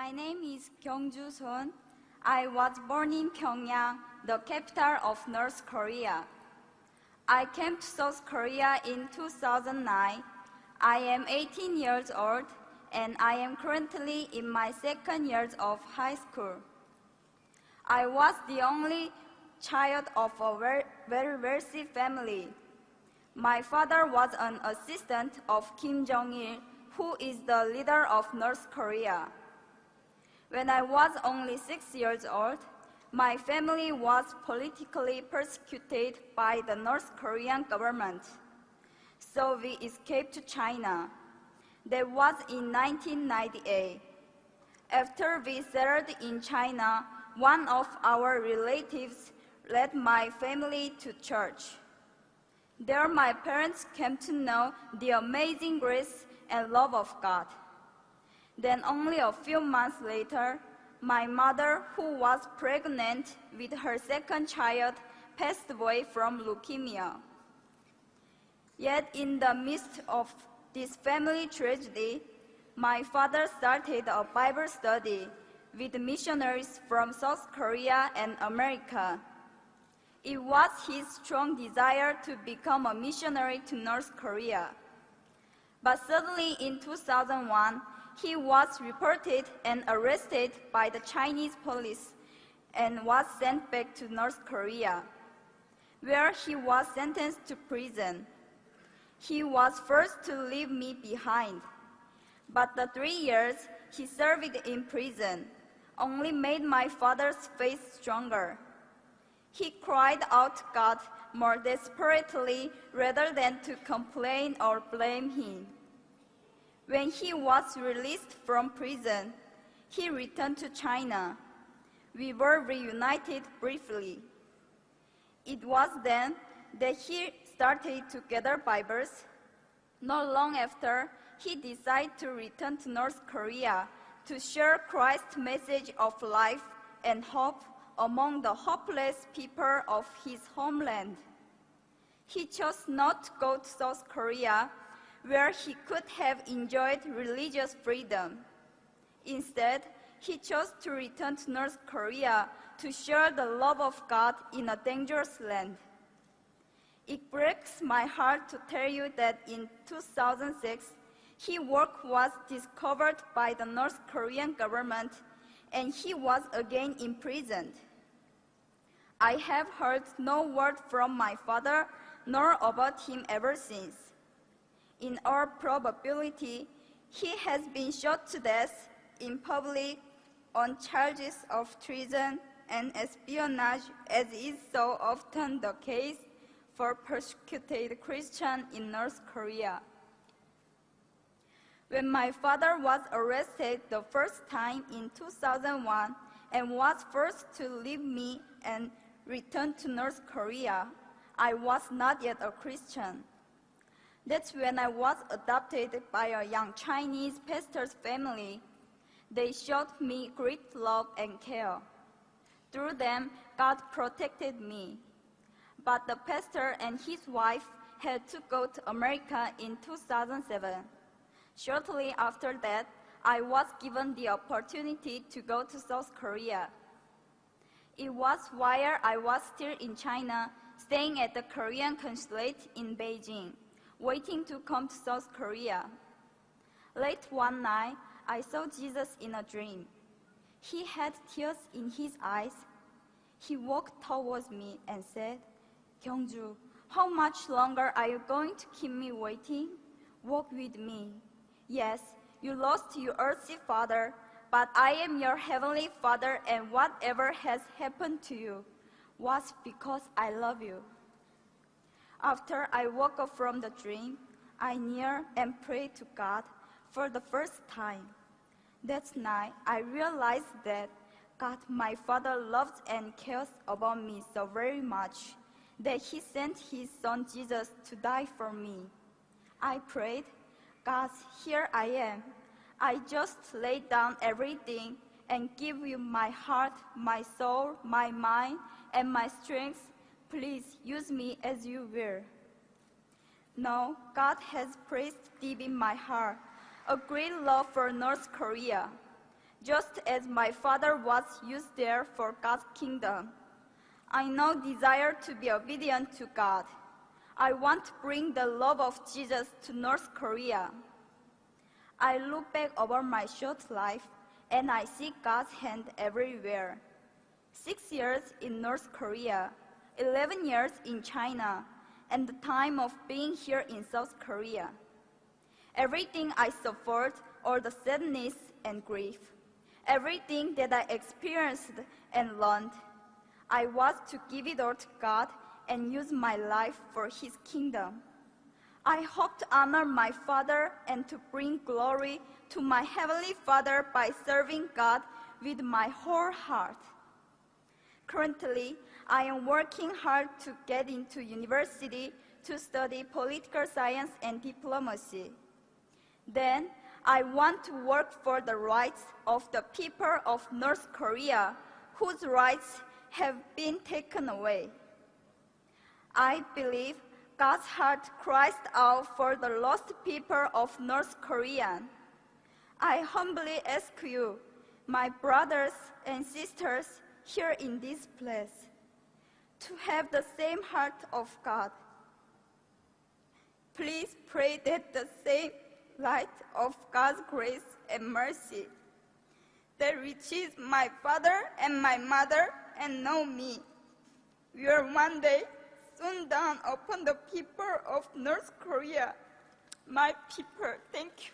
My name is Kyung. I was born in Pyongyang, the capital of North Korea. I came to South Korea in 2009. I am 18 years old and I am currently in my second year of high school. I was the only child of a very wealthy family. My father was an assistant of Kim Jong-il, who is the leader of North Korea. When I was only 6 years old, my family was politically persecuted by the North Korean government. So we escaped to China. That was in 1998. After we settled in China, one of our relatives led my family to church. There my parents came to know the amazing grace and love of God. Then only a few months later, my mother, who was pregnant with her second child, passed away from leukemia. Yet in the midst of this family tragedy, my father started a Bible study with missionaries from South Korea and America. It was his strong desire to become a missionary to North Korea. But suddenly in 2001, he was reported and arrested by the Chinese police and was sent back to North Korea, where he was sentenced to prison. He was forced to leave me behind, but the 3 years he served in prison only made my father's faith stronger. He cried out to God more desperately rather than to complain or blame him. When he was released from prison, he returned to China. We were reunited briefly. It was then that he started to gather Bibles. Not long after, he decided to return to North Korea to share Christ's message of life and hope among the hopeless people of his homeland. He chose not to go to South Korea, where he could have enjoyed religious freedom. Instead, he chose to return to North Korea to share the love of God in a dangerous land. It breaks my heart to tell you that in 2006, his work was discovered by the North Korean government and he was again imprisoned. I have heard no word from my father nor about him ever since. In all probability, he has been shot to death in public on charges of treason and espionage, as is so often the case for persecuted Christians in North Korea. When my father was arrested the first time in 2001 and was forced to leave me and return to North Korea, I was not yet a Christian. That's when I was adopted by a young Chinese pastor's family. They showed me great love and care. Through them, God protected me. But the pastor and his wife had to go to America in 2007. Shortly after that, I was given the opportunity to go to South Korea. It was while I was still in China, staying at the Korean consulate in Beijing, waiting to come to South Korea. Late one night, I saw Jesus in a dream. He had tears in his eyes. He walked towards me and said, "Kyungju, how much longer are you going to keep me waiting? Walk with me. Yes, you lost your earthly father, but I am your heavenly Father, and whatever has happened to you was because I love you." After I woke up from the dream, I kneeled and prayed to God for the first time. That night, I realized that God, my Father, loves and cares about me so very much that He sent His Son Jesus to die for me. I prayed, "God, here I am. I just lay down everything and give you my heart, my soul, my mind, and my strength. Please use me as you will." Now, God has placed deep in my heart a great love for North Korea. just as my father was used there for God's kingdom. I now desire to be obedient to God. I want to bring the love of Jesus to North Korea. I look back over my short life and I see God's hand everywhere. 6 years in North Korea, 11 years in China, and the time of being here in South Korea. Everything I suffered, all the sadness and grief, everything that I experienced and learned, I was to give it all to God and use my life for His kingdom. I hope to honor my Father and to bring glory to my Heavenly Father by serving God with my whole heart. Currently, I am working hard to get into university to study political science and diplomacy. Then, I want to work for the rights of the people of North Korea, whose rights have been taken away. I believe God's heart cries out for the lost people of North Korea. I humbly ask you, my brothers and sisters here in this place, to have the same heart of God. Please pray that the same light of God's grace and mercy that reaches my father and my mother and know me will one day soon dawn upon the people of North Korea. My people, thank you.